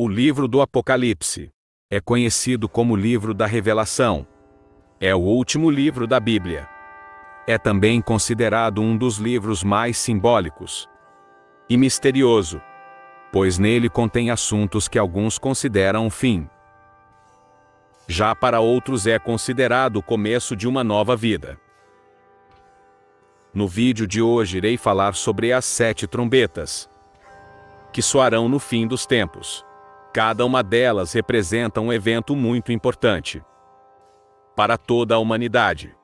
O livro do Apocalipse é conhecido como livro da Revelação. É o último livro da Bíblia. É também considerado um dos livros mais simbólicos e misterioso, pois nele contém assuntos que alguns consideram o fim. Já para outros é considerado o começo de uma nova vida. No vídeo de hoje irei falar sobre as 7 trombetas, que soarão no fim dos tempos. Cada uma delas representa um evento muito importante para toda a humanidade.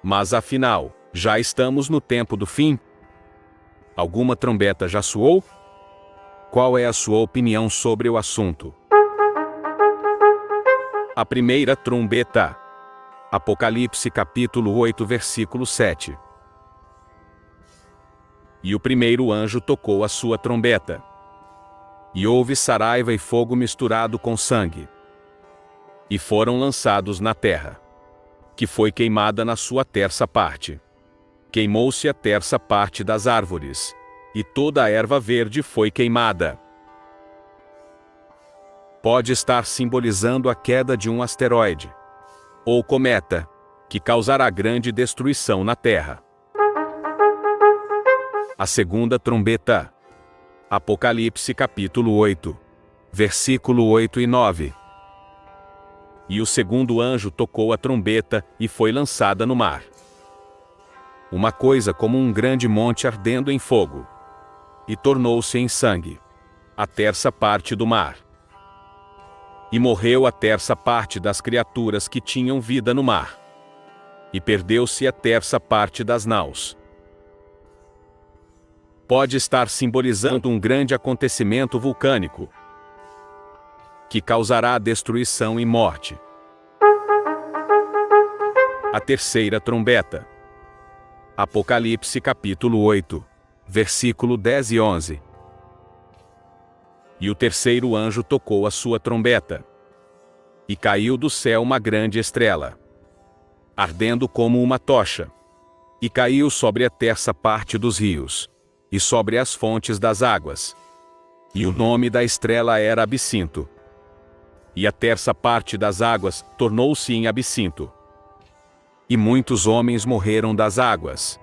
Mas afinal, já estamos no tempo do fim? Alguma trombeta já soou? Qual é a sua opinião sobre o assunto? A primeira trombeta. Apocalipse capítulo 8, versículo 7. E o primeiro anjo tocou a sua trombeta. E houve saraiva e fogo misturado com sangue. E foram lançados na terra, que foi queimada na sua terça parte. Queimou-se a terça parte das árvores, e toda a erva verde foi queimada. Pode estar simbolizando a queda de um asteroide ou cometa, que causará grande destruição na Terra. A segunda trombeta. Apocalipse capítulo 8, versículo 8 e 9. E o segundo anjo tocou a trombeta e foi lançada no mar. Uma coisa como um grande monte ardendo em fogo. E tornou-se em sangue a terça parte do mar. E morreu a terça parte das criaturas que tinham vida no mar. E perdeu-se a terça parte das naus. Pode estar simbolizando um grande acontecimento vulcânico, que causará destruição e morte. A terceira trombeta. Apocalipse capítulo 8, versículo 10 e 11. E o terceiro anjo tocou a sua trombeta. E caiu do céu uma grande estrela, ardendo como uma tocha. E caiu sobre a terça parte dos rios, e sobre as fontes das águas. E o nome da estrela era Absinto. E a terça parte das águas tornou-se em absinto. E muitos homens morreram das águas,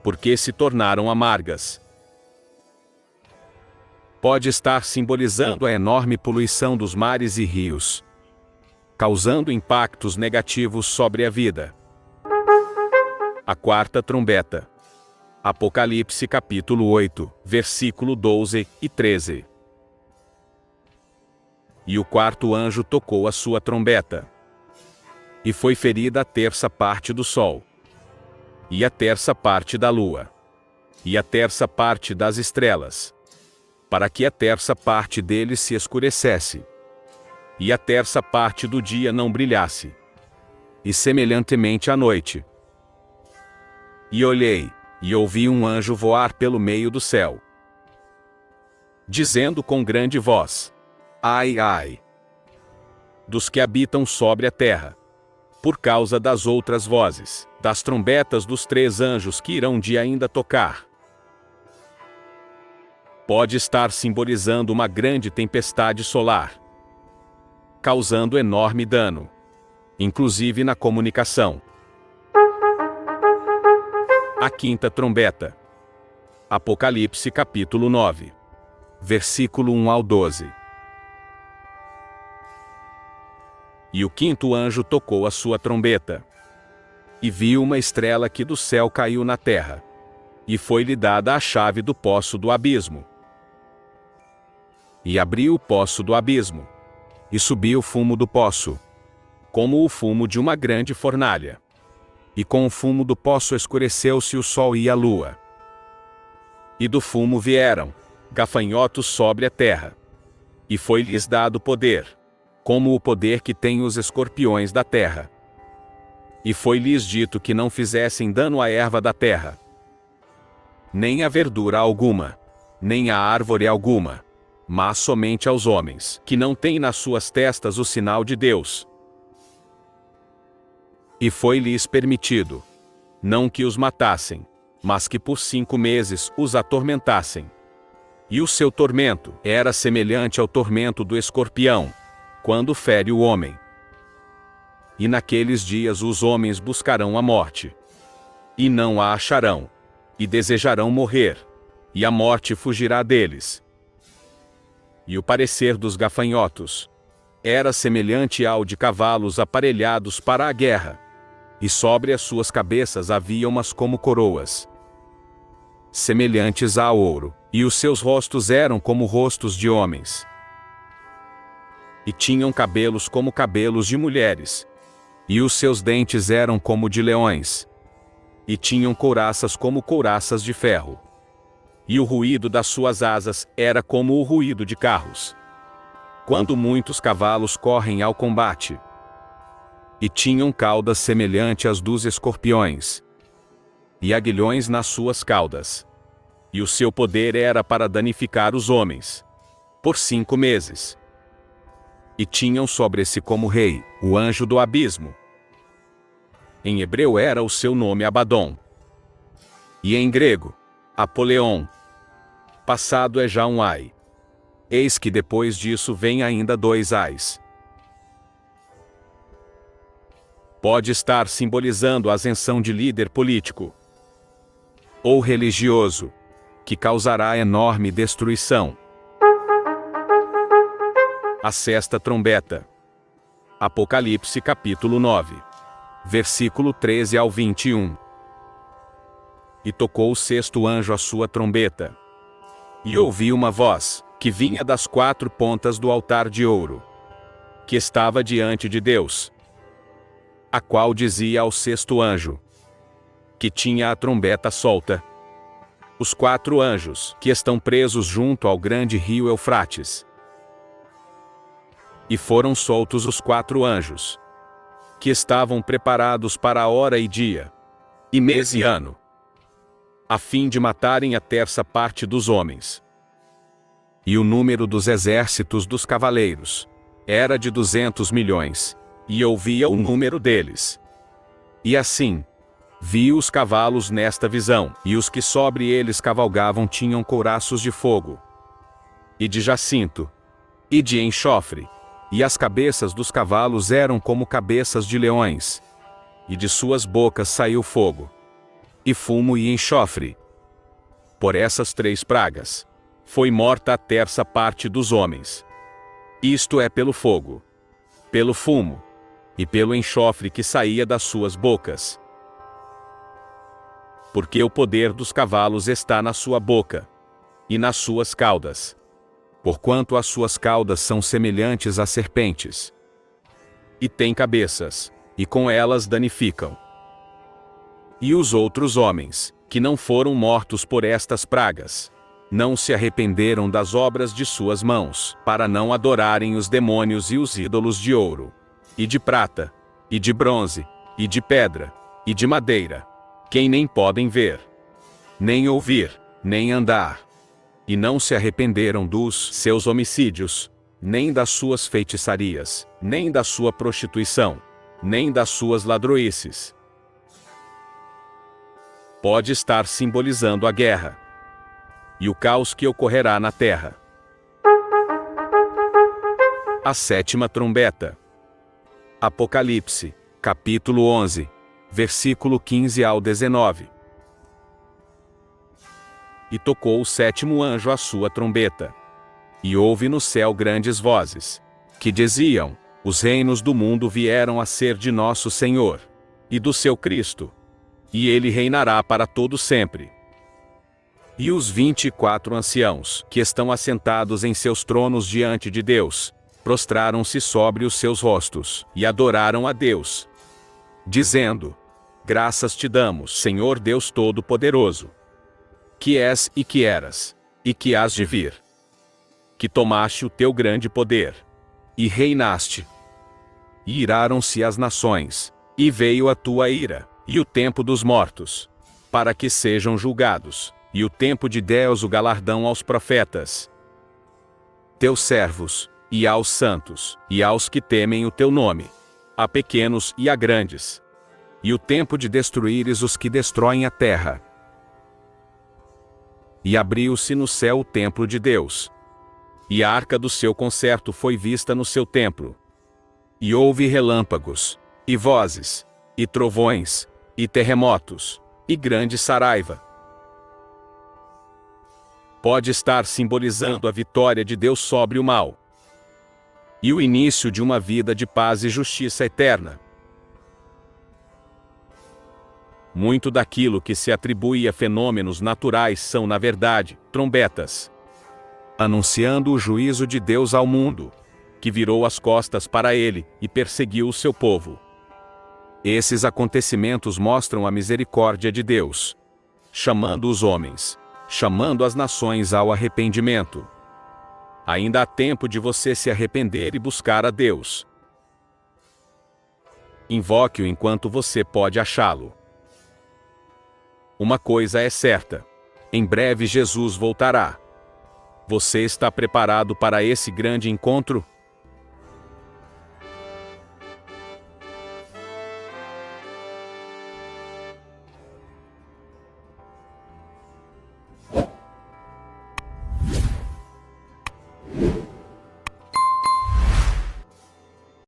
porque se tornaram amargas. Pode estar simbolizando a enorme poluição dos mares e rios, causando impactos negativos sobre a vida. A quarta trombeta. Apocalipse capítulo 8, versículo 12 e 13. E o quarto anjo tocou a sua trombeta. E foi ferida a terça parte do sol, e a terça parte da lua, e a terça parte das estrelas, para que a terça parte deles se escurecesse, e a terça parte do dia não brilhasse, e semelhantemente à noite. E olhei, e ouvi um anjo voar pelo meio do céu, dizendo com grande voz: Ai, ai, dos que habitam sobre a terra, por causa das outras vozes, das trombetas dos 3 anjos que irão de ainda tocar. Pode estar simbolizando uma grande tempestade solar, causando enorme dano, inclusive na comunicação. A quinta trombeta. Apocalipse capítulo 9, versículo 1 ao 12. E o quinto anjo tocou a sua trombeta. E viu uma estrela que do céu caiu na terra. E foi-lhe dada a chave do poço do abismo. E abriu o poço do abismo. E subiu o fumo do poço, como o fumo de uma grande fornalha. E com o fumo do poço escureceu-se o sol e a lua. E do fumo vieram gafanhotos sobre a terra. E foi-lhes dado poder, como o poder que têm os escorpiões da terra. E foi-lhes dito que não fizessem dano à erva da terra, nem a verdura alguma, nem a árvore alguma, mas somente aos homens que não têm nas suas testas o sinal de Deus. E foi-lhes permitido, não que os matassem, mas que por 5 meses os atormentassem. E o seu tormento era semelhante ao tormento do escorpião, quando fere o homem. E naqueles dias os homens buscarão a morte, e não a acharão, e desejarão morrer, e a morte fugirá deles. E o parecer dos gafanhotos era semelhante ao de cavalos aparelhados para a guerra, e sobre as suas cabeças havia umas como coroas, semelhantes a ouro, e os seus rostos eram como rostos de homens. E tinham cabelos como cabelos de mulheres, e os seus dentes eram como de leões, e tinham couraças como couraças de ferro. E o ruído das suas asas era como o ruído de carros, quando muitos cavalos correm ao combate. E tinham caudas semelhantes às dos escorpiões, e aguilhões nas suas caudas. E o seu poder era para danificar os homens, por 5 meses. E tinham sobre si como rei, o anjo do abismo. Em hebreu era o seu nome Abadom. E em grego, Apoleon. Passado é já um ai. Eis que depois disso vem ainda 2 ais. Pode estar simbolizando a ascensão de líder político ou religioso, que causará enorme destruição. A 6ª trombeta. Apocalipse capítulo 9. Versículo 13 ao 21. E tocou o 6º anjo a sua trombeta. E ouvi uma voz, que vinha das 4 pontas do altar de ouro, que estava diante de Deus, a qual dizia ao 6º anjo, que tinha a trombeta solta: os 4 anjos que estão presos junto ao grande rio Eufrates. E foram soltos os 4 anjos, que estavam preparados para a hora e dia, e mês e ano, a fim de matarem a 1/3 parte dos homens. E o número dos exércitos dos cavaleiros era de 200 milhões, e eu via o número deles. E assim, vi os cavalos nesta visão, e os que sobre eles cavalgavam tinham couraços de fogo, e de jacinto, e de enxofre, e as cabeças dos cavalos eram como cabeças de leões, e de suas bocas saiu fogo, e fumo e enxofre. Por essas 3 pragas foi morta a 1/3 parte dos homens. Isto é pelo fogo, pelo fumo, e pelo enxofre que saía das suas bocas. Porque o poder dos cavalos está na sua boca, e nas suas caudas, porquanto as suas caudas são semelhantes a serpentes, e têm cabeças, e com elas danificam. E os outros homens, que não foram mortos por estas pragas, não se arrependeram das obras de suas mãos, para não adorarem os demônios e os ídolos de ouro, e de prata, e de bronze, e de pedra, e de madeira, quem nem podem ver, nem ouvir, nem andar. E não se arrependeram dos seus homicídios, nem das suas feitiçarias, nem da sua prostituição, nem das suas ladroices. Pode estar simbolizando a guerra e o caos que ocorrerá na terra. A 7ª trombeta. Apocalipse, capítulo 11, versículo 15 ao 19. E tocou o 7º anjo a sua trombeta. E houve no céu grandes vozes, que diziam: os reinos do mundo vieram a ser de nosso Senhor, e do seu Cristo, e ele reinará para todo sempre. E os 24 anciãos, que estão assentados em seus tronos diante de Deus, prostraram-se sobre os seus rostos, e adoraram a Deus, dizendo: graças te damos, Senhor Deus Todo-Poderoso, que és e que eras, e que hás de vir, que tomaste o teu grande poder, e reinaste. E iraram-se as nações, e veio a tua ira, e o tempo dos mortos, para que sejam julgados, e o tempo de Deus o galardão aos profetas, teus servos, e aos santos, e aos que temem o teu nome, a pequenos e a grandes, e o tempo de destruíres os que destroem a terra. E abriu-se no céu o templo de Deus. E a arca do seu concerto foi vista no seu templo. E houve relâmpagos, e vozes, e trovões, e terremotos, e grande saraiva. Pode estar simbolizando a vitória de Deus sobre o mal. E o início de uma vida de paz e justiça eterna. Muito daquilo que se atribui a fenômenos naturais são, na verdade, trombetas, anunciando o juízo de Deus ao mundo, que virou as costas para ele e perseguiu o seu povo. Esses acontecimentos mostram a misericórdia de Deus, chamando os homens, chamando as nações ao arrependimento. Ainda há tempo de você se arrepender e buscar a Deus. Invoque-o enquanto você pode achá-lo. Uma coisa é certa: em breve Jesus voltará. Você está preparado para esse grande encontro?